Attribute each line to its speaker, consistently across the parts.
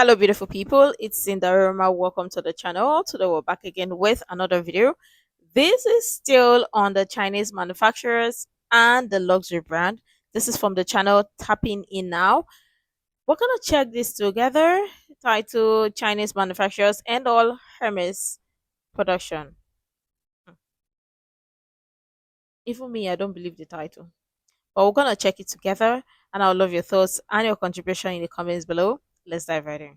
Speaker 1: Hello, beautiful people. It's Sindafam. Welcome to the channel. Today, we're back again with another video. This is still on the Chinese manufacturers and the luxury brand. This is from the channel Tapping In Now. We're going to check this together. Title Chinese manufacturers and all Hermes production. Even me, I don't believe the title. But we're going to check it together. And I'll love your thoughts and your contribution in the comments below. Let's dive right in.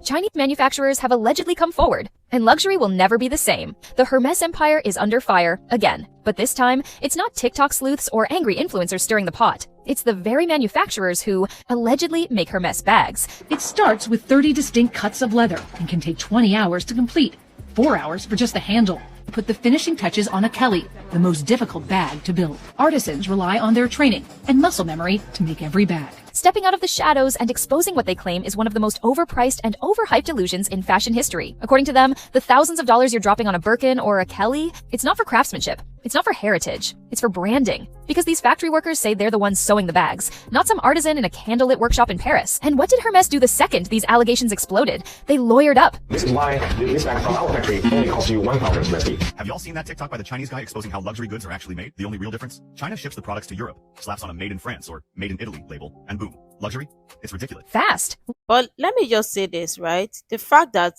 Speaker 2: Chinese manufacturers have allegedly come forward, and luxury will never be the same. The Hermes empire is under fire again, but this time, it's not TikTok sleuths or angry influencers stirring the pot. It's the very manufacturers who allegedly make Hermes bags.
Speaker 3: It starts with 30 distinct cuts of leather and can take 20 hours to complete, 4 hours for just the handle. Put the finishing touches on a Kelly, the most difficult bag to build. Artisans rely on their training and muscle memory to make every bag.
Speaker 2: Stepping out of the shadows and exposing what they claim is one of the most overpriced and overhyped illusions in fashion history. According to them, the thousands of dollars you're dropping on a Birkin or a Kelly, it's not for craftsmanship. It's not for heritage. It's for branding. Because these factory workers say they're the ones sewing the bags, not some artisan in a candlelit workshop in Paris. And what did Hermes do the second these allegations exploded? They lawyered up.
Speaker 4: This is why this bag from our factory only costs you $1,000.
Speaker 5: Have y'all seen that TikTok by the Chinese guy exposing how luxury goods are actually made? The only real difference? China ships the products to Europe, slaps on a made in France or made in Italy label, and boom. Luxury? It's ridiculous.
Speaker 2: Fast.
Speaker 1: But let me just say this, right? The fact that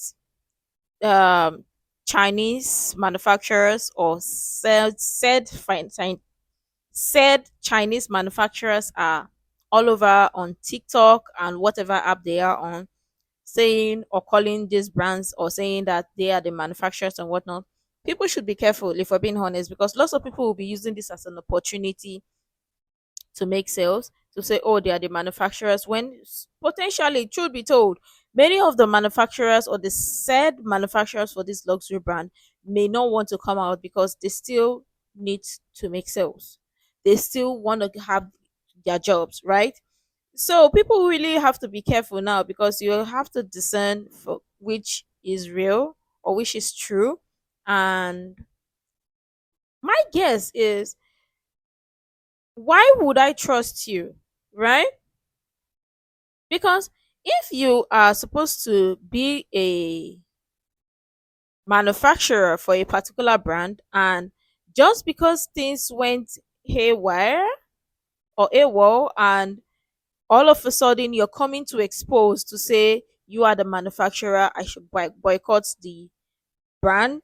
Speaker 1: Chinese manufacturers or said Chinese manufacturers are all over on TikTok and whatever app they are on, saying or calling these brands or saying that they are the manufacturers and whatnot. People should be careful, if we're being honest, because lots of people will be using this as an opportunity to make sales, to say, oh, they are the manufacturers, when potentially, truth be told, many of the manufacturers or the said manufacturers for this luxury brand may not want to come out because they still need to make sales. They still want to have their jobs, right? So people really have to be careful now, because you have to discern for which is real or which is true. And my guess is, why would I trust you, right? Because if you are supposed to be a manufacturer for a particular brand, and just because things went haywire or AWOL, and all of a sudden you're coming to expose to say you are the manufacturer, I should boycott the brand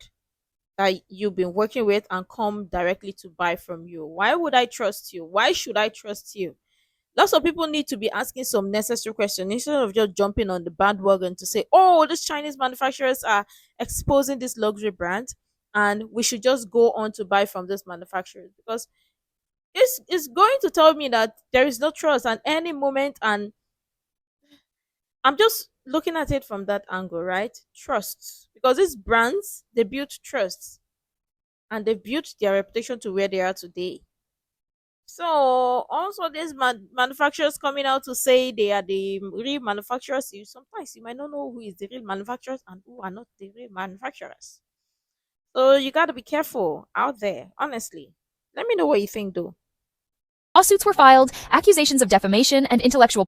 Speaker 1: that you've been working with and come directly to buy from you. Why would I trust you? Why should I trust you? Lots of people need to be asking some necessary questions instead of just jumping on the bandwagon to say, oh, these Chinese manufacturers are exposing this luxury brand and we should just go on to buy from this manufacturer, because it's going to tell me that there is no trust at any moment. And I'm just looking at it from that angle, right? Trust. Because these brands, they built trust and they built their reputation to where they are today. So also these manufacturers coming out to say they are the real manufacturers, sometimes you might not know who is the real manufacturers and who are not the real manufacturers. So you got to be careful out there, honestly. Let me know what you think, though.
Speaker 2: Lawsuits were filed, accusations of defamation and intellectual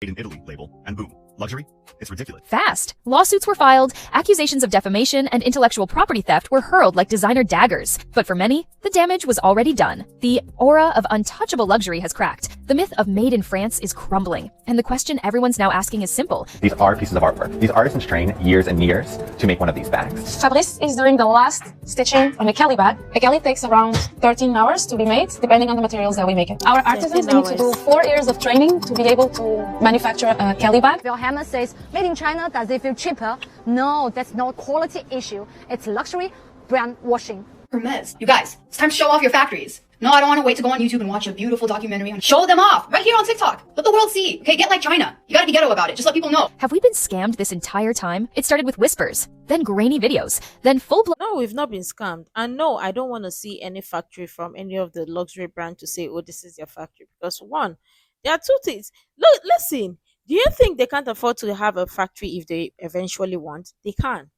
Speaker 5: Made in Italy label, and boom. Luxury? It's ridiculous.
Speaker 2: Fast. Lawsuits were filed, accusations of defamation and intellectual property theft were hurled like designer daggers. But for many, the damage was already done. The aura of untouchable luxury has cracked. The myth of made in France is crumbling. And the question everyone's now asking is simple.
Speaker 4: These are pieces of artwork. These artisans train years and years to make one of these bags.
Speaker 6: Fabrice is doing the last stitching on a Kelly bag. A Kelly takes around 13 hours to be made, depending on the materials that we make it. Our artisans need to do 4 years of training to be able to manufacture a Kelly bag.
Speaker 7: While Hermes says, made in China, does it feel cheaper? No, that's not a quality issue. It's luxury brand washing.
Speaker 8: Hermes, you guys, it's time to show off your factories. No, I don't want to wait to go on YouTube and watch a beautiful documentary. Show them off right here on TikTok. Let the world see. Okay, get like China. You gotta be ghetto about it. Just let people know.
Speaker 2: Have we been scammed this entire time? It started with whispers, then grainy videos, then full-blown.
Speaker 1: No, we've not been scammed. And no, I don't want to see any factory from any of the luxury brand to say, oh, this is your factory. Because one, there are two things. Look, listen. Do you think they can't afford to have a factory if they eventually want? They can.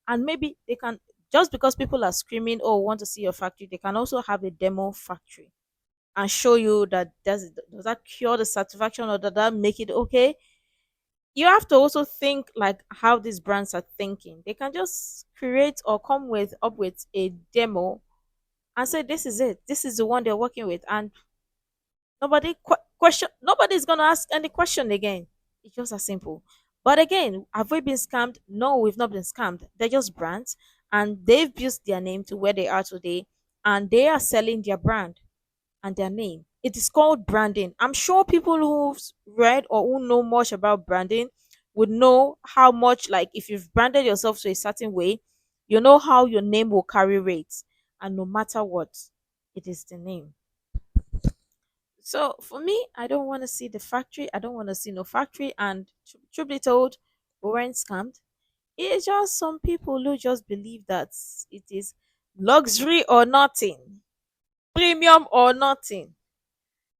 Speaker 1: And maybe they can, just because people are screaming, oh, want to see your factory, they can also have a demo factory and show you that does that cure the satisfaction, or does that make it okay? you have to also think like how these brands are thinking. They can just create or come with up with a demo and say this is it. This is the one they're working with, and nobody's gonna ask any question again. It's just as simple. But again, have we been scammed? No, we've not been scammed. They're just brands, and they've built their name to where they are today, and they are selling their brand and their name. It is called branding. I'm sure people who've read or who know much about branding would know how much, like, if you've branded yourself to a certain way, you know how your name will carry weight. And no matter what, it is the name. So for me, I don't want to see the factory. I don't want to see no factory. And truth be told, we weren't scammed. It's just some people who just believe that it is luxury or nothing, premium or nothing.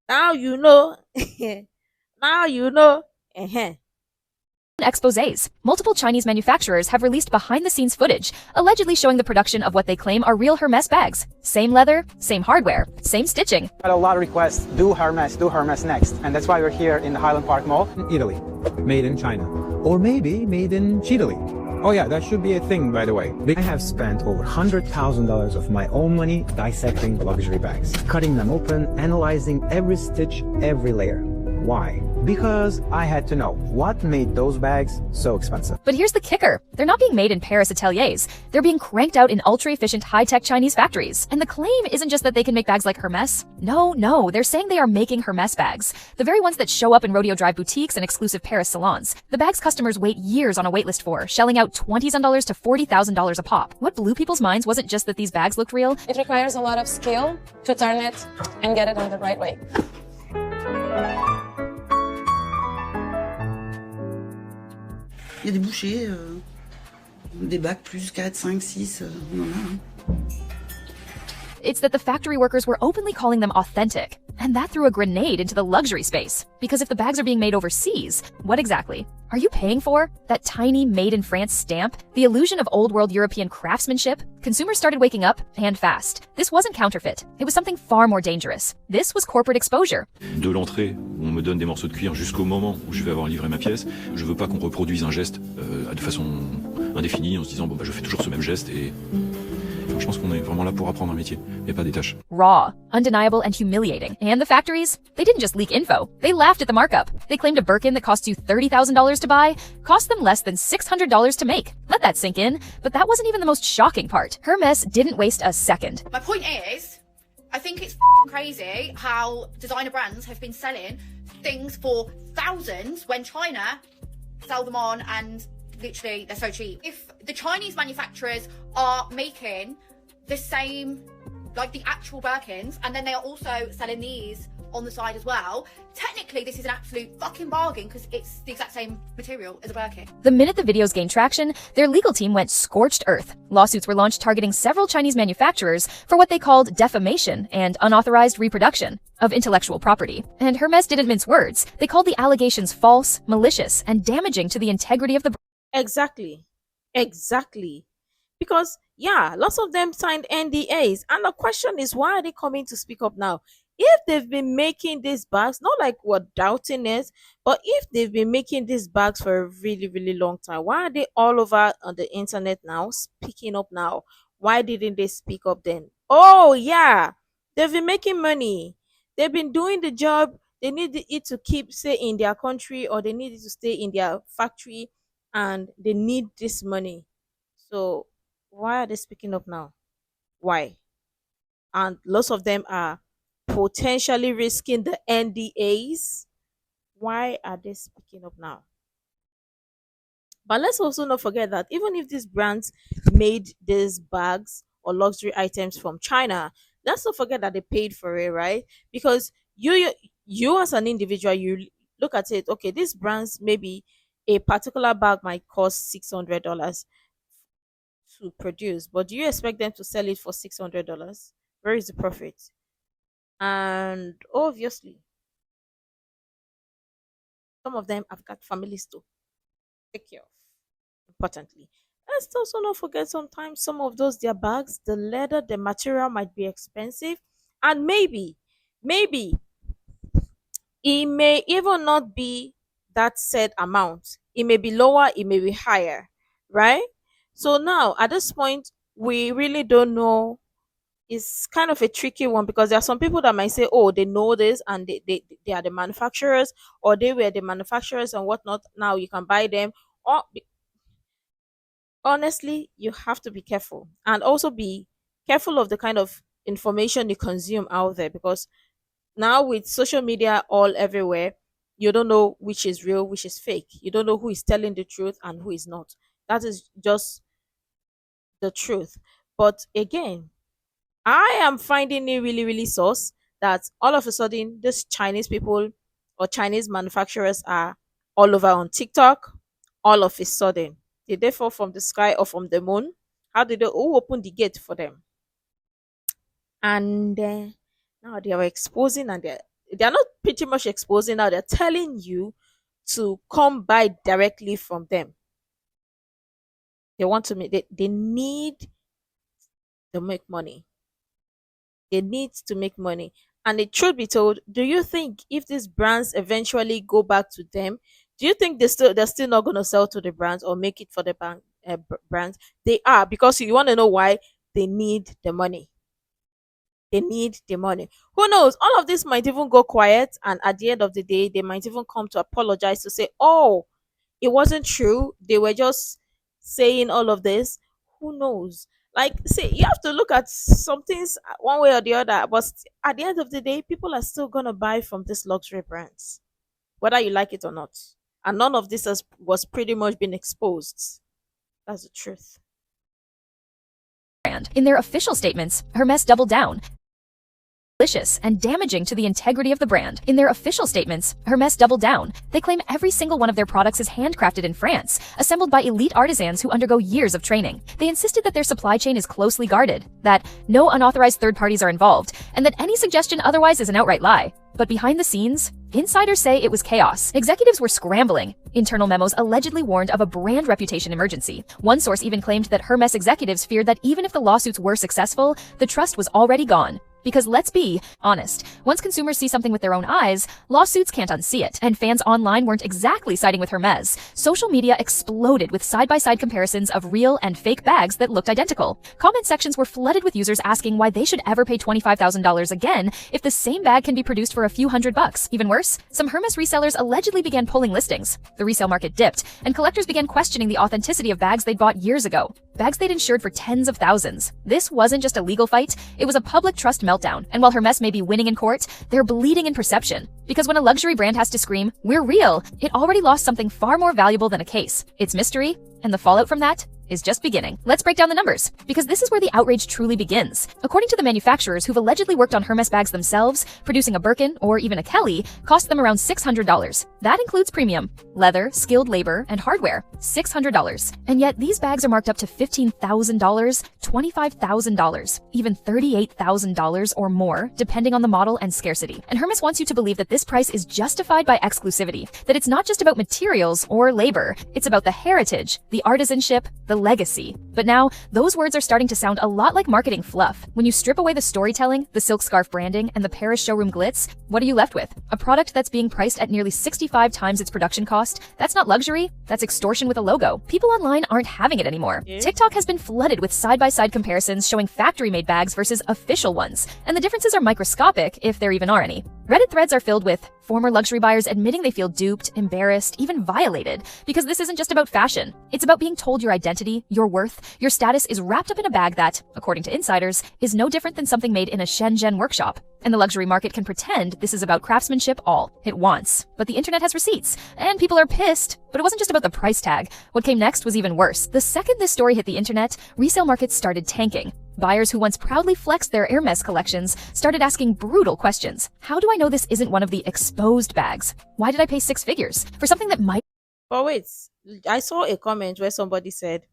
Speaker 1: Now you know. Now you know. Uh-huh.
Speaker 2: Exposés. Multiple Chinese manufacturers have released behind-the-scenes footage, allegedly showing the production of what they claim are real Hermes bags. Same leather, same hardware, same stitching.
Speaker 9: Got a lot of requests, do Hermes next. And that's why we're here in the Highland Park Mall.
Speaker 10: Italy, made in China. Or maybe made in Chile. Oh yeah, that should be a thing, by the way. I have spent over $100,000 of my own money dissecting luxury bags, cutting them open, analyzing every stitch, every layer. Why? Because I had to know what made those bags so expensive.
Speaker 2: But here's the kicker. They're not being made in Paris ateliers. They're being cranked out in ultra-efficient high-tech Chinese factories. And the claim isn't just that they can make bags like Hermes. No, they're saying they are making Hermes bags. The very ones that show up in Rodeo Drive boutiques and exclusive Paris salons. The bags customers wait years on a waitlist for, shelling out $20,000 to $40,000 a pop. What blew people's minds wasn't just that these bags looked real.
Speaker 6: It requires a lot of skill to turn it and get it in the right way.
Speaker 11: Il y a des bouchées, des bacs plus 4, 5, 6, on en a. Hein.
Speaker 2: It's that the factory workers were openly calling them authentic. And that threw a grenade into the luxury space. Because if the bags are being made overseas, what exactly are you paying for? That tiny made in France stamp? The illusion of old world European craftsmanship? Consumers started waking up, and fast. This wasn't counterfeit. It was something far more dangerous. This was corporate exposure.
Speaker 12: De l'entrée, où on me donne des morceaux de cuir jusqu'au moment où je vais avoir livré ma pièce, je veux pas qu'on reproduise un geste de façon indéfinie en se disant bon bah je fais toujours ce même geste et je pense qu'on est vraiment là pour apprendre un métier et pas des tâches.
Speaker 2: Raw, undeniable, and humiliating. And the factories? They didn't just leak info. They laughed at the markup. They claimed a Birkin that cost you $30,000 to buy cost them less than $600 to make. Let that sink in. But that wasn't even the most shocking part. Hermes didn't waste a second.
Speaker 8: My point is, I think it's crazy how designer brands have been selling things for thousands when China sell them on and literally they're so cheap. If the Chinese manufacturers are making the same, like the actual Birkins, and then they are also selling these on the side as well, technically this is an absolute fucking bargain because it's the exact same material as a Birkin.
Speaker 2: The minute the videos gained traction, their legal team went scorched earth. Lawsuits were launched targeting several Chinese manufacturers for what they called defamation and unauthorized reproduction of intellectual property. And Hermes didn't mince words. They called the allegations false, malicious, and damaging to the integrity of the brand.
Speaker 1: Exactly. Because, yeah, lots of them signed NDAs. And the question is, why are they coming to speak up now? If they've been making these bags, not like we're doubting it, but if they've been making these bags for a really, really long time, why are they all over on the internet now, speaking up now? Why didn't they speak up then? Oh, yeah, they've been making money. They've been doing the job. They need it to keep, say, in their country, or they need it to stay in their factory, and they need this money. So why are they speaking up now? Why? And lots of them are potentially risking the NDAs. Why are they speaking up now? But let's also not forget that even if these brands made these bags or luxury items from China, let's not forget that they paid for it, right? Because you as an individual, you look at it, okay, these brands, maybe a particular bag might cost $600 to produce, but do you expect them to sell it for $600? Where is the profit? And obviously, some of them have got families to take care of. Importantly, let's also not forget sometimes some of those their bags, the leather, the material might be expensive, and maybe it may even not be that said amount. It may be lower, it may be higher, right? So now at this point, we really don't know. It's kind of a tricky one because there are some people that might say, oh, they know this and they are the manufacturers, or they were the manufacturers and whatnot. Now you can buy them. Or honestly, you have to be careful and also be careful of the kind of information you consume out there, because now with social media all everywhere, you don't know which is real, which is fake. You don't know who is telling the truth and who is not. That is just the truth. But again, I am finding it really, really sus that all of a sudden these Chinese people or Chinese manufacturers are all over on TikTok. All of a sudden, did they fall from the sky or from the moon? How did they? Who opened the gate for them? And now they are exposing, and they're not pretty much exposing. Now they're telling you to come buy directly from them. They want to make. They need to make money. They need to make money. And the truth be told, do you think if these brands eventually go back to them, do you think they're still not going to sell to the brands or make it for the brands? They are, because you want to know why. They need the money. They need the money. Who knows? All of this might even go quiet, and at the end of the day, they might even come to apologize to say, "Oh, it wasn't true. They were just saying all of this." Who knows? Like, see, you have to look at some things one way or the other. But at the end of the day, people are still gonna buy from these luxury brands, whether you like it or not. And none of this was pretty much been exposed. That's the truth.
Speaker 2: In their official statements, Hermes doubled down, malicious and damaging to the integrity of the brand. In their official statements, Hermes doubled down. They claim every single one of their products is handcrafted in France, assembled by elite artisans who undergo years of training. They insisted that their supply chain is closely guarded, that no unauthorized third parties are involved, and that any suggestion otherwise is an outright lie. But behind the scenes, insiders say it was chaos. Executives were scrambling. Internal memos allegedly warned of a brand reputation emergency. One source even claimed that Hermes executives feared that even if the lawsuits were successful, the trust was already gone. Because let's be honest, once consumers see something with their own eyes, lawsuits can't unsee it. And fans online weren't exactly siding with Hermes. Social media exploded with side-by-side comparisons of real and fake bags that looked identical. Comment sections were flooded with users asking why they should ever pay $25,000 again if the same bag can be produced for a few $100. Even worse, some Hermes resellers allegedly began pulling listings. The resale market dipped, and collectors began questioning the authenticity of bags they'd bought years ago. Bags they'd insured for tens of thousands. This wasn't just a legal fight, it was a public trust meltdown. And while Hermes may be winning in court, they're bleeding in perception. Because when a luxury brand has to scream, "We're real," it already lost something far more valuable than a case. It's mystery, and the fallout from that is just beginning. Let's break down the numbers, because this is where the outrage truly begins. According to the manufacturers who've allegedly worked on Hermes bags themselves, producing a Birkin or even a Kelly cost them around $600. That includes premium, leather, skilled labor, and hardware. $600. And yet these bags are marked up to $15,000, $25,000, even $38,000 or more, depending on the model and scarcity. And Hermes wants you to believe that this price is justified by exclusivity, that it's not just about materials or labor, it's about the heritage, the artisanship, the legacy. But now, those words are starting to sound a lot like marketing fluff. When you strip away the storytelling, the silk scarf branding, and the Paris showroom glitz, what are you left with? A product that's being priced at nearly 65 times its production cost? That's not luxury, that's extortion with a logo. People online aren't having it anymore. TikTok has been flooded with side-by-side comparisons showing factory-made bags versus official ones. And the differences are microscopic, if there even are any. Reddit threads are filled with former luxury buyers admitting they feel duped, embarrassed, even violated, because this isn't just about fashion. It's about being told your identity, your worth, your status is wrapped up in a bag that, according to insiders, is no different than something made in a Shenzhen workshop. And the luxury market can pretend this is about craftsmanship all it wants. But the internet has receipts, and people are pissed. But it wasn't just about the price tag. What came next was even worse. The second this story hit the internet, resale markets started tanking. Buyers who once proudly flexed their Hermes collections started asking brutal questions. How do I know this isn't one of the exposed bags? Why did I pay six figures for something that might...
Speaker 1: But wait, I saw a comment where somebody said,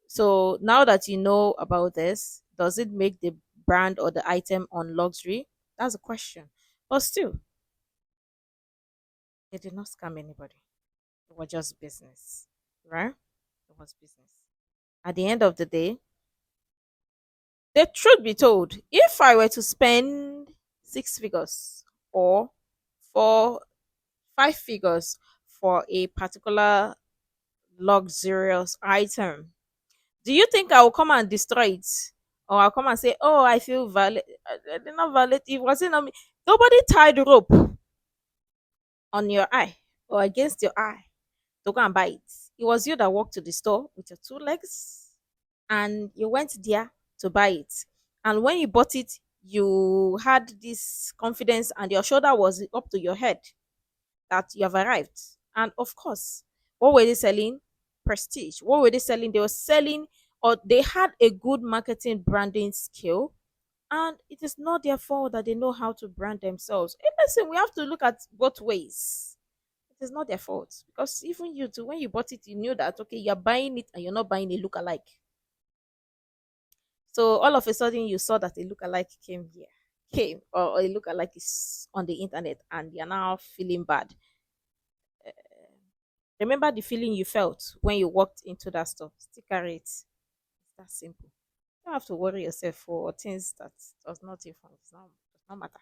Speaker 1: so now that you know about this, does it make the brand or the item on luxury? That's a question. But still, they did not scam anybody. It was just business, right? It was business. At the end of the day, the truth be told, if I were to spend six figures or for five figures for a particular luxurious item. Do you think I will come and destroy it? Or I'll come and say, oh, I feel violent. I did not violate. It wasn't on me. Nobody tied rope on your eye or against your eye to go and buy it. It was you that walked to the store with your two legs and you went there to buy it. And when you bought it, you had this confidence and your shoulder was up to your head that you have arrived. And of course, what were they selling? Prestige. What were they selling? They were selling, or they had a good marketing branding skill. And it is not their fault that they know how to brand themselves. Hey, listen, we have to look at both ways. It is not their fault because even you too, when you bought it, you knew that okay, you're buying it and you're not buying a look-alike. So all of a sudden, you saw that a look-alike came, or a look-alike is on the internet, and you're now feeling bad. Remember the feeling you felt when you walked into that store. Still carry it. It's that simple. You don't have to worry yourself for things that does not inform. Does not matter.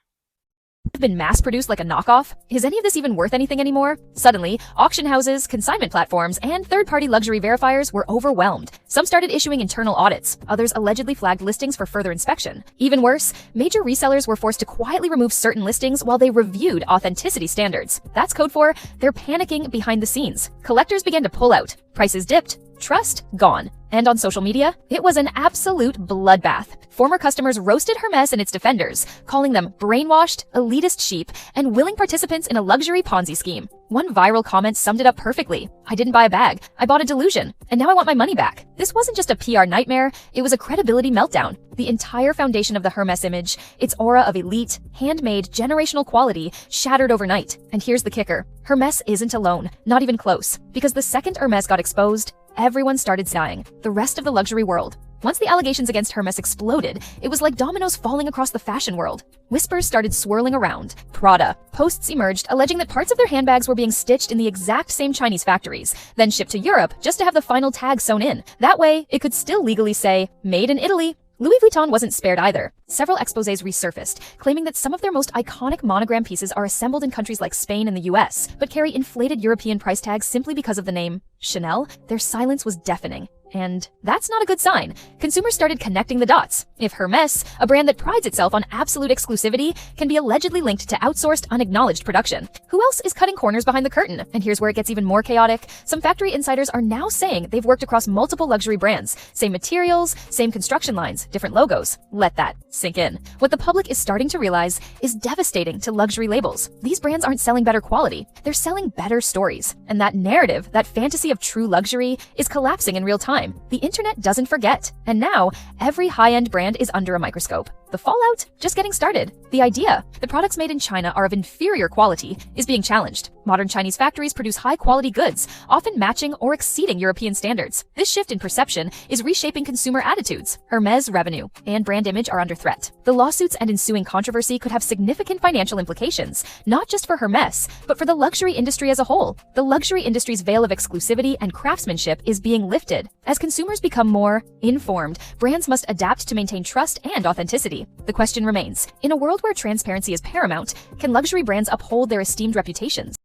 Speaker 2: Been mass produced like a knockoff? Is any of this even worth anything anymore? Suddenly, auction houses, consignment platforms, and third-party luxury verifiers were overwhelmed. Some started issuing internal audits. Others allegedly flagged listings for further inspection. Even worse, major resellers were forced to quietly remove certain listings while they reviewed authenticity standards. That's code for they're panicking behind the scenes. Collectors began to pull out. Prices dipped. Trust gone. And on social media, it was an absolute bloodbath. Former customers roasted Hermes and its defenders, calling them brainwashed, elitist sheep, and willing participants in a luxury Ponzi scheme. One viral comment summed it up perfectly. I didn't buy a bag. I bought a delusion. And now I want my money back. This wasn't just a PR nightmare. It was a credibility meltdown. The entire foundation of the Hermes image, its aura of elite, handmade, generational quality, shattered overnight. And here's the kicker. Hermes isn't alone. Not even close. Because the second Hermes got exposed, everyone started sighing. The rest of the luxury world. Once the allegations against Hermes exploded, it was like dominoes falling across the fashion world. Whispers started swirling around. Prada. Posts emerged alleging that parts of their handbags were being stitched in the exact same Chinese factories, then shipped to Europe just to have the final tag sewn in. That way, it could still legally say, made in Italy. Louis Vuitton wasn't spared either. Several exposés resurfaced, claiming that some of their most iconic monogram pieces are assembled in countries like Spain and the US, but carry inflated European price tags simply because of the name Chanel. Their silence was deafening. And that's not a good sign. Consumers started connecting the dots. If Hermes, a brand that prides itself on absolute exclusivity, can be allegedly linked to outsourced, unacknowledged production, who else is cutting corners behind the curtain? And here's where it gets even more chaotic. Some factory insiders are now saying they've worked across multiple luxury brands. Same materials, same construction lines, different logos. Let that sink in. What the public is starting to realize is devastating to luxury labels. These brands aren't selling better quality. They're selling better stories. And that narrative, that fantasy of true luxury, is collapsing in real time. The internet doesn't forget. And now, every high-end brand is under a microscope. The fallout? Just getting started. The idea that products made in China are of inferior quality is being challenged. Modern Chinese factories produce high-quality goods, often matching or exceeding European standards. This shift in perception is reshaping consumer attitudes. Hermes' revenue and brand image are under threat. The lawsuits and ensuing controversy could have significant financial implications, not just for Hermes, but for the luxury industry as a whole. The luxury industry's veil of exclusivity and craftsmanship is being lifted. As consumers become more informed, brands must adapt to maintain trust and authenticity. The question remains, in a world where transparency is paramount, can luxury brands uphold their esteemed reputations?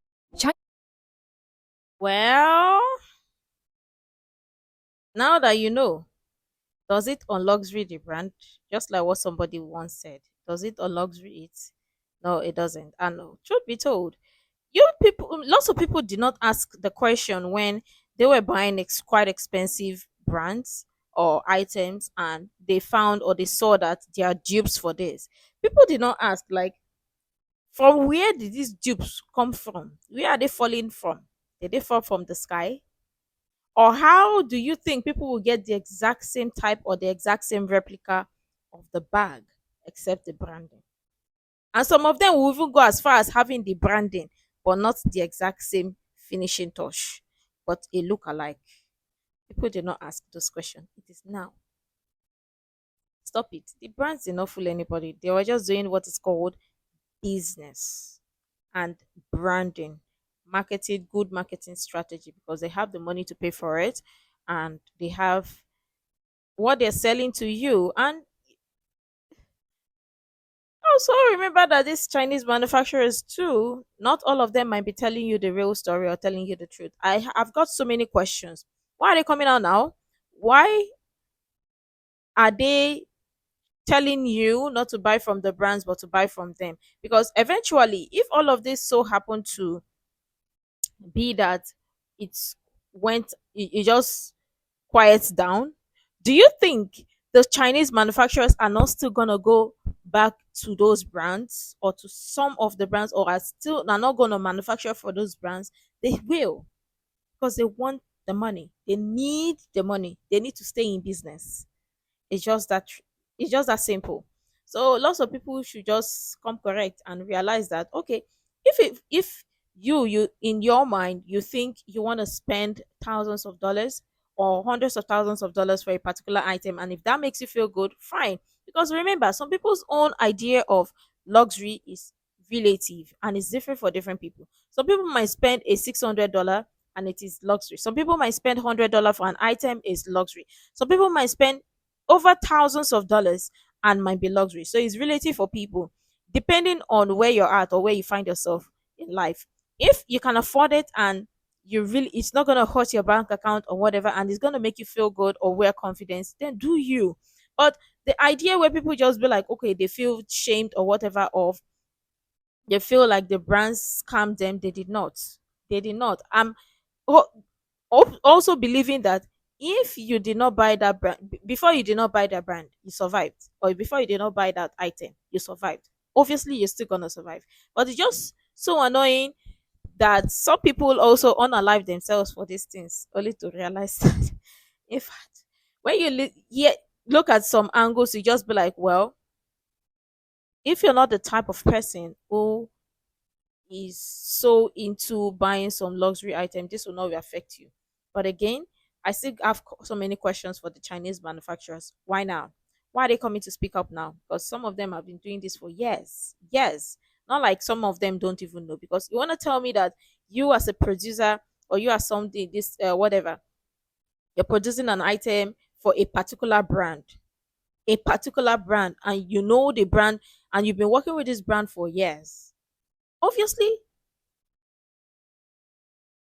Speaker 1: Well, now that you know, does it on luxury the brand? Just like what somebody once said. Does it on luxury it? No, it doesn't. And no, truth be told, lots of people did not ask the question when they were buying quite expensive brands or items and they found or they saw that they are dupes for this. People did not ask, like, from where did these dupes come from? Where are they falling from? Did they fall from the sky? Or how do you think people will get the exact same type or the exact same replica of the bag except the branding? And some of them will even go as far as having the branding, but not the exact same finishing touch, but a look alike. People did not ask those questions. It is now. Stop it. The brands did not fool anybody. They were just doing what is called business and branding, marketing, good marketing strategy because they have the money to pay for it and they have what they're selling to you. And Also, remember that these Chinese manufacturers too, not all of them might be telling you the real story or telling you the truth. I've got so many questions. Why are they coming out now? Why are they telling you not to buy from the brands but to buy from them? Because eventually, if all of this so happen to be that it's it just quiets down, do you think the Chinese manufacturers are not still gonna go back to those brands or to some of the brands, or are not gonna manufacture for those brands? They will, because they want the money. They need the money. They need to stay in business. It's just that it's just that simple. So lots of people should just come correct and realize that, okay, if you in your mind you think you want to spend thousands of dollars or hundreds of thousands of dollars for a particular item, and if that makes you feel good, fine. Because remember, some people's own idea of luxury is relative and it's different for different people. Some people might spend a $600 and it is luxury. Some people might spend $100 for an item is luxury. Some people might spend over thousands of dollars and might be luxury. So it's relative for people depending on where you're at or where you find yourself in life. If you can afford it and you really, it's not going to hurt your bank account or whatever, and it's going to make you feel good or wear confidence, then do you. But the idea where people just be like, okay, they feel shamed or whatever, of they feel like the brands scammed them, they did not. They did not. Also believing that if you did not buy that brand, before you did not buy that brand, you survived, or before you did not buy that item, you survived. Obviously you're still gonna survive, but it's just so annoying that some people also unalive themselves for these things only to realize that, in fact, when you look at some angles, you just be like, well, if you're not the type of person who is so into buying some luxury item, this will not affect you. But again, I still have so many questions for the Chinese manufacturers. Why now? Why are they coming to speak up now? Because some of them have been doing this for years. Yes. Not like some of them don't even know. Because you want to tell me that you as a producer, or you as something, this whatever, you're producing an item for a particular brand, and you know the brand, and you've been working with this brand for years. Obviously,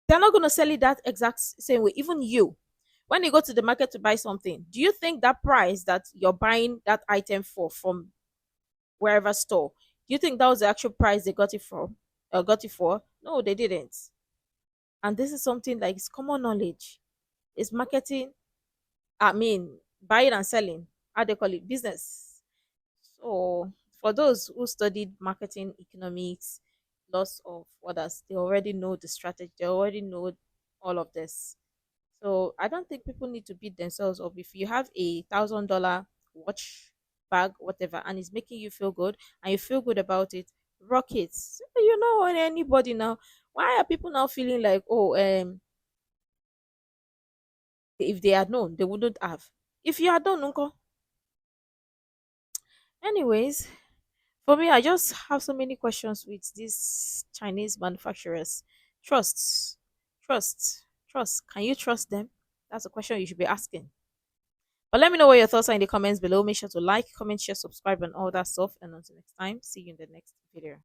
Speaker 1: they're not going to sell it that exact same way. Even you, when you go to the market to buy something, do you think that price that you're buying that item for from wherever store, do you think that was the actual price they got it from? Got it for? No, they didn't. And this is something like it's common knowledge. It's marketing. I mean, buying and selling. How they call it, business. So for those who studied marketing, economics, lots of others, they already know the strategy. They already know all of this. So I don't think people need to beat themselves up. If you have $1,000 watch, bag, whatever, and it's making you feel good and you feel good about it, rock it. You know, on anybody now. Why are people now feeling like, oh, if they had known, they wouldn't have. If you had known, uncle. Anyways, for me, I just have so many questions with these Chinese manufacturers. Trust, trust. Can you trust them? That's a question you should be asking. But let me know what your thoughts are in the comments below. Make sure to like, comment, share, subscribe, and all that stuff. And until next time, see you in the next video.